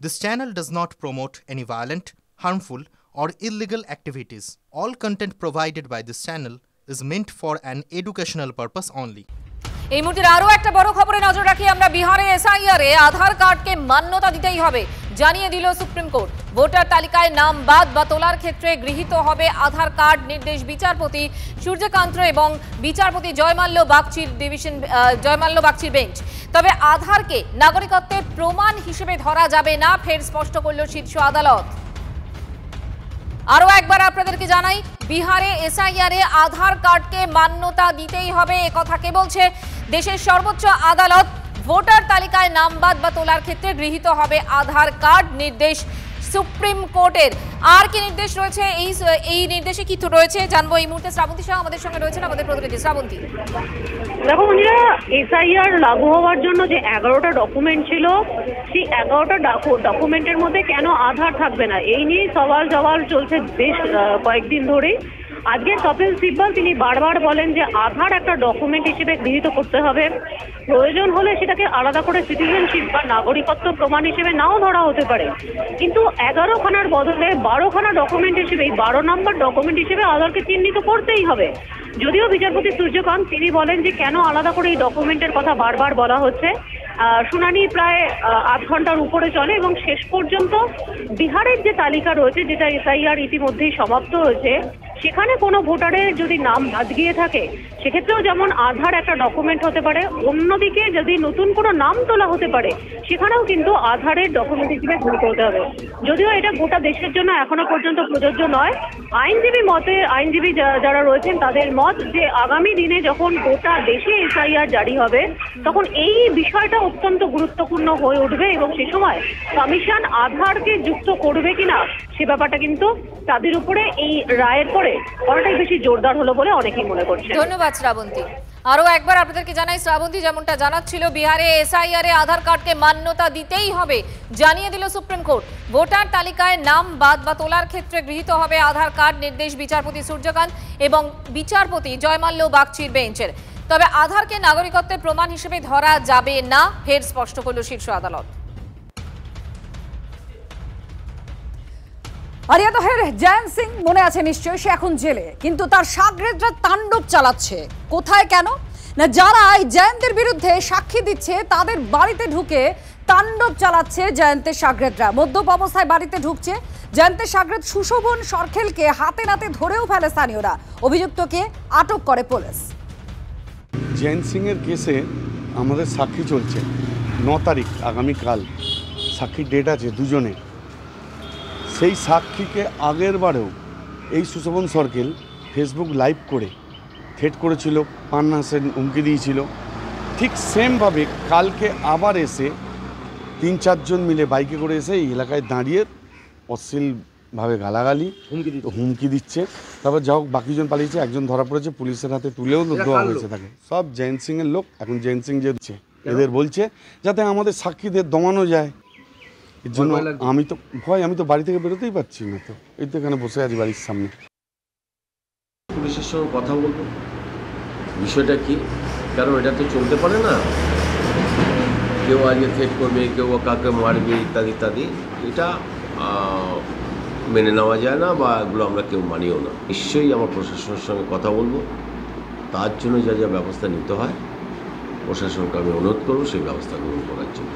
This channel does not promote any violent, harmful, or illegal activities. All content provided by this channel is meant for an educational purpose only. এই মুহূর্তে আরো একটা বড় খবরে নজর রাখি আমরা। বিহারে এসআইআর এ আধার কার্ডকে মান্যতা দিতেই হবে জানিয়ে দিল সুপ্রিম কোর্ট। ভোটার তালিকায় নাম বাদ বা তোলার ক্ষেত্রে গৃহীত হবে আধার কার্ড। নির্দেশ বিচারপতি সূর্যকান্ত এবং বিচারপতি জয়মাল্য বাগচির বেঞ্চ। তবে আধারকে নাগরিকত্বের প্রমাণ হিসেবে ধরা যাবে না, ফের স্পষ্ট করল শীর্ষ আদালত। আরো একবার আপনাদেরকে জানাই, বিহারে এসআইআর এ আধার কার্ডকে মান্যতা দিতেই হবে, একথা কে বলছে দেশের সর্বোচ্চ আদালত। ভোটার তালিকায় নাম বাদ বা তোলার ক্ষেত্রে গৃহীত হবে আধার কার্ড। নির্দেশ সুপ্রিম কোর্টের। আর কি নির্দেশ রয়েছে, এই নির্দেশে কি রয়েছে জানবো এই মুহূর্তে। শ্রাবন্তী শাহ আমাদের সঙ্গে রয়েছেন, আমাদের প্রতিনিধি। শ্রাবন্তী, দেখো বন্ধুরা, এসআইআর লাগু হওয়ার জন্য যে 11টা ডকুমেন্ট ছিল, সেই 11টা ডকুমেন্টের মধ্যে কেন আধার থাকবে না, এই নিয়ে সওয়াল জওয়াল চলছে বেশ কয়েকদিন ধরেই। আজকে কপিল সিব্বল তিনি বারবার বলেন যে আধার একটা ডকুমেন্ট হিসেবে গৃহীত করতে হবে, প্রয়োজন হলে সেটাকে আলাদা করে সিটিজেনশিপ বা নাগরিকত্ব প্রমাণ হিসেবে নাও ধরা হতে পারে। কিন্তু 11খানার বদলে 12খানা ডকুমেন্ট হিসেবে, এই 12 নম্বর ডকুমেন্ট হিসেবে আধারকে চিহ্নিত করতেই হবে। যদিও বিচারপতি সূর্যকান্ত তিনি বলেন যে কেন আলাদা করে এই ডকুমেন্টের কথা বারবার বলা হচ্ছে। শুনানি প্রায় 8 ঘন্টার উপরে চলে এবং শেষ পর্যন্ত বিহারের যে তালিকা রয়েছে, যেটা এসআইআর ইতিমধ্যেই সমাপ্ত হয়েছে, সেখানে কোনো ভোটারের যদি নাম বাদ গিয়ে থাকে সেক্ষেত্রেও যেমন আধার একটা ডকুমেন্ট হতে পারে, অন্যদিকে যদি নতুন কোনো নাম তোলা হতে পারে সেখানেও কিন্তু আধারের ডকুমেন্ট হিসেবে গৃহীত হতে হবে। যদিও এটা গোটা দেশের জন্য এখনো পর্যন্ত প্রযোজ্য নয়। আইনজীবী যারা রয়েছেন তাদের মত যে আগামী দিনে যখন গোটা দেশে এসআইআর জারি হবে তখন এই বিষয়টা অত্যন্ত গুরুত্বপূর্ণ হয়ে উঠবে এবং সে সময় কমিশন আধারকে যুক্ত করবে কিনা সে ব্যাপারটা কিন্তু তাদের উপরে এই রায়ের পরে অনেকটাই বেশি জোরদার হলো বলে অনেকেই মনে করছে। ধন্যবাদ শ্রাবন্তী। আরো একবার আপনাদেরকে জানাই, শ্রাবন্তী যেমনটা জানাচ্ছিল, বিহারে এসআইআর এ আধার কার্ডকে মান্যতা দিতেই হবে জানিয়ে দিল সুপ্রিম কোর্ট। ভোটার তালিকায় নাম বাদ বা তোলার ক্ষেত্রে গৃহীত হবে আধার কার্ড। নির্দেশ বিচারপতি সূর্যকান্ত এবং বিচারপতি জয়মাল্য বাগচির বেঞ্চের। তবে আধারকে নাগরিকত্বের প্রমাণ হিসেবে ধরা যাবে না, ফের স্পষ্ট করল শীর্ষ আদালত। আরিয়াদহের জয়ন্ত সিং মনে আছে নিশ্চয়ই, সে এখন জেলে, কিন্তু তার সাগরেদরা তাণ্ডব চালাচ্ছে। কোথায় কেন না, যারা এই জয়ন্তের বিরুদ্ধে সাক্ষী দিচ্ছে তাদের বাড়িতে ঢুকে তাণ্ডব চালাচ্ছে জয়ন্তের সাগরেদরা। মদ্যপ অবস্থায় বাড়িতে ঢুকছে জয়ন্তের সাগরেদ সুশোভন সরখেলকে হাতে নাতে ধরেও ফেলে স্থানীয়রা। অভিযুক্তকে আটক করে পুলিশ। জয়ন্ত সিংয়ের কেসে আমাদের সাক্ষী চলছে 9 তারিখ, আগামীকাল সাক্ষীর ডেট আছে দুজনে। সেই সাক্ষীকে আগের বারেও এই সুশোভন সরকেল ফেসবুক লাইভ করে থ্রেট করেছিল, পান্নাসের হুমকি দিয়েছিল। ঠিক সেমভাবে কালকে আবার এসে 3-4 জন মিলে বাইকে করে এসে এই এলাকায় দাঁড়িয়ে অশ্লীলভাবে গালাগালি হুমকি দিচ্ছে। তারপর যা হোক বাকিজন পালিয়েছে, একজন ধরা পড়েছে, পুলিশের হাতে তুলেও দেওয়া হয়েছে তাকে। সব জয়ন্ত সিংয়ের লোক। এখন জয়ন্ত সিং যে দিচ্ছে এদের বলছে যাতে আমাদের সাক্ষীদের দমানো যায়। এর জন্য আমি তো বাড়ি থেকে বেরোতেই পারছি না, তো এই তো এখানে বসে আছি বাড়ির সামনে। পুলিশের সঙ্গে কথা বলবো বিষয়টা কি, কারণ এটা তো চলতে পারে না। কেউ আজকে থ্রেট করবে, কেউ কাউকে মারবে, ইত্যাদি ইত্যাদি। এটা মেনে নেওয়া যায় না বা এগুলো আমরা কেউ মানিও না। নিশ্চয়ই আমার প্রশাসনের সঙ্গে কথা বলবো, তার জন্য যা যা ব্যবস্থা নিতে হয় প্রশাসনকে আমি অনুরোধ করবো সেই ব্যবস্থা গ্রহণ করার জন্য।